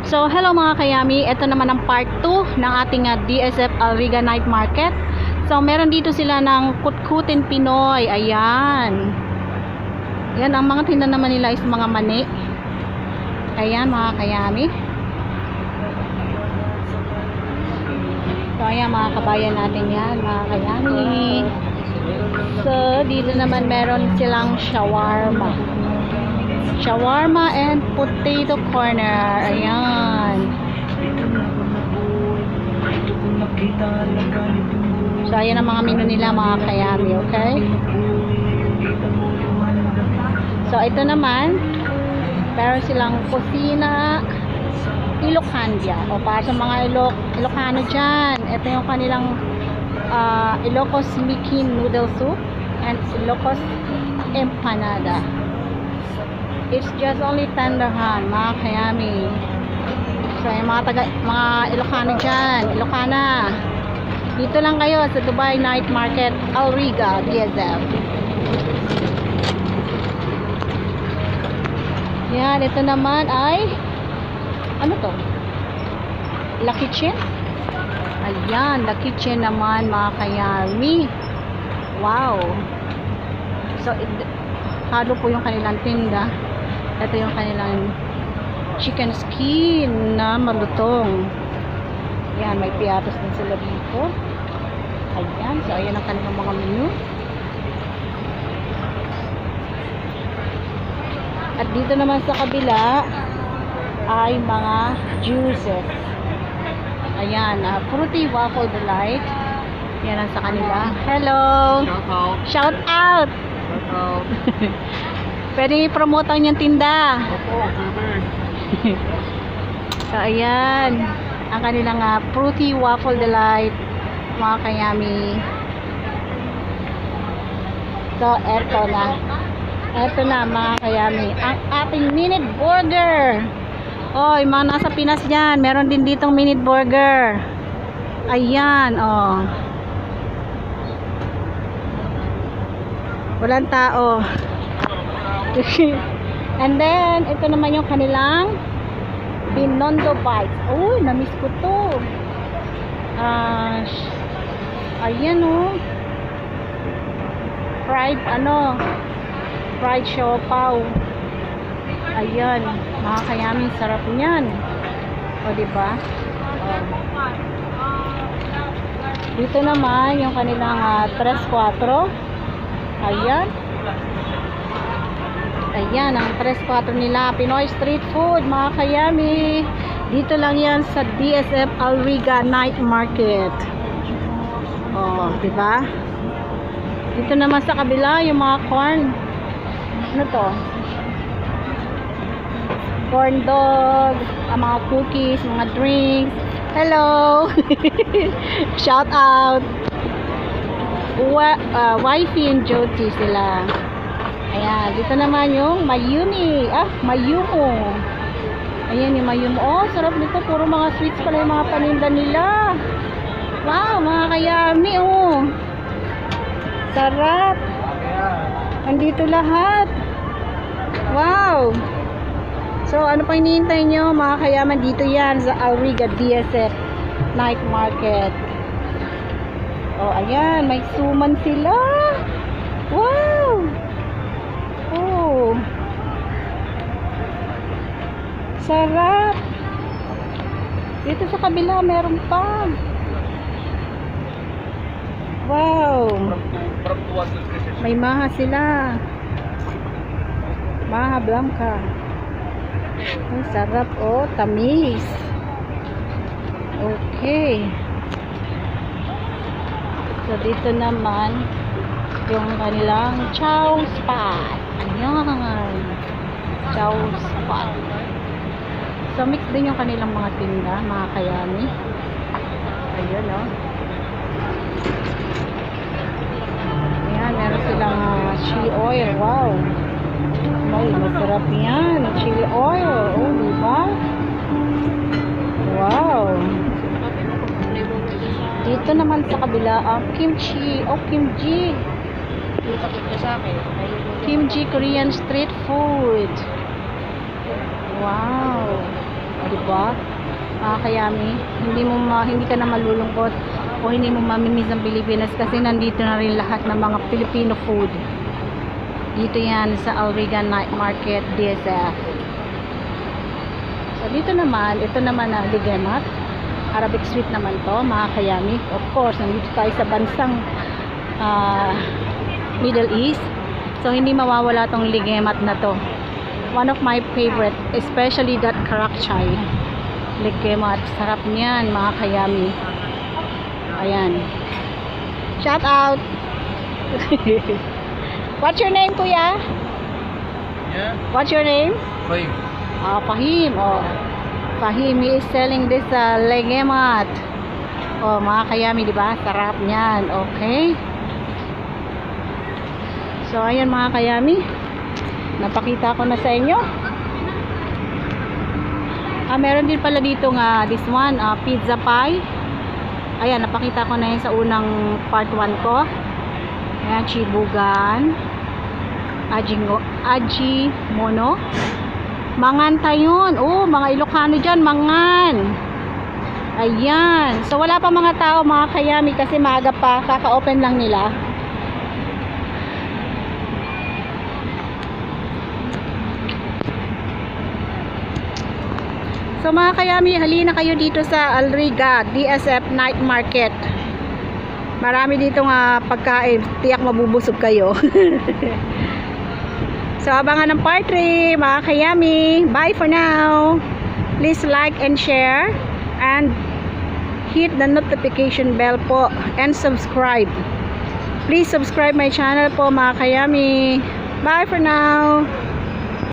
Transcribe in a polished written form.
So, hello mga kayami. Ito naman ang part 2 ng ating DSF Alriga Night Market. So, meron dito sila ng kutkutin Pinoy. Ayan. Yan, ang mga tinda naman nila is mga mani. Ayan mga kayami. So, ayan mga kabayan natin yan, mga kayami. So, dito naman meron silang shawarma. Shawarma and potato corner. Ayan. So, ayan ang mga menu nila mga kayami. Okay? So, ito naman, meron silang kusina Ilocandia. O para sa mga Ilocano dyan. Ito yung kanilang Ilocos Mikin Noodle Soup and Ilocos Empanada. It's just only tenderhan, mga kayami. So, yung mga Ilocano dyan, Ilocana. Dito lang kayo sa Dubai Night Market, Alriga, DSF. Yan, ito naman ay, ano to? La Kitchen? Ayan, La Kitchen naman, mga kayami. Wow. So, halo po yung kanilang tinda. Ito yung kanilang chicken skin na malutong. Ayan, may piatos din sila dito. Ayan, so ayan ang kanilang mga menu. At dito naman sa kabila ay mga juices. Ayan, fruity waffle delight. Yan ang sa kanila. Hello! Shout out! Shout out! Pwede i-promote ang niyang tinda. So, ayan. Ang kanilang fruity waffle delight. Mga kayami. So, eto na. Eto na, mga kayami. Ang ating minute burger. Oh, yung mga nasa Pinas dyan. Meron din ditong minute burger. Ayan, oh. Walang tao. And then, ito naman yung kanilang Binondo Bites. Uy, namiss ko to. Ayan o. Fried siopaw. Ayan. Mga kayami, sarap niyan. O, diba? Dito naman yung kanilang 3-4. Ayan. Ayan, ang 3-4 nila. Pinoy street food, mga kayami. Dito lang yan sa DSF Alriga Night Market. Oh, diba? Dito naman sa kabila, yung mga corn. Ano to? Corn dog, mga cookies, mga drinks. Hello! Shout out! Wifey and Jyoti sila. Ayan, dito naman yung Mayumi. Mayumo. Ayan yung Mayumo. Oh, sarap nito. Puro mga sweets pala yung mga paninda nila. Wow, mga kayami, oh. Sarap. Andito lahat. Wow. So, ano pa hinihintay nyo, mga kayaman? Dito yan sa Alriga DSF Night Market. Oh, ayan. May suman sila. Wow. Oh. Sarap. Dito sa kabila meron pa. Wow. May maha sila. Maha blanca. Ay, sarap oh, tamis. Okay. So dito naman yung kanilang chow spot. Ayan. Chow spot. So, mix din yung kanilang mga tinda, mga kayami. Ayun, oh. Ayan, meron silang chili oil. Wow. Ay, masarap yan. Chili oil. Oh, diba? Wow. Dito naman sa kabila, kimchi. Oh, kimchi. Kimchi Korean street food. Wow. Diba? ba? Mga kayami, hindi ka na malulungkot o hindi mo mamimiss ang Pilipinas kasi nandito na rin lahat ng mga Filipino food. Dito yan sa Alriga Night Market, DSF. So dito naman, ito naman na ligemat. Arabic sweet naman to, mga kayami. Of course, nandito tayo sa bansang Middle East. So hindi mawawala tong ligemat na to. One of my favorite, especially that karak chai. Ligemat, sarap niyan, mga kayami. Ayan. Shout out. What's your name, kuya? Yeah. What's your name? Fahim. Fahim. Oh. Fahim, he is selling this legemat. Oh, mga kayami, di ba? Sarap niyan. Okay. So, ayan mga kayami. Napakita ko na sa inyo. Meron din pala dito nga this one, pizza pie. Ayan, napakita ko na yun sa unang part 1 ko. Ayan, chibugan. Aji mono. Mangan tayon. Oh, mga Ilocano dyan, mangan. Ayan. So, wala pa mga tao, mga kayami, kasi maaga pa. Kaka-open lang nila. So, mga kayami, halina kayo dito sa Alriga, DSF Night Market. Marami dito nga pagkain. Tiyak mabubusog kayo. So, abangan ng part 3, mga kayami. Bye for now. Please like and share and hit the notification bell po and subscribe. Please subscribe my channel po, mga kayami. Bye for now.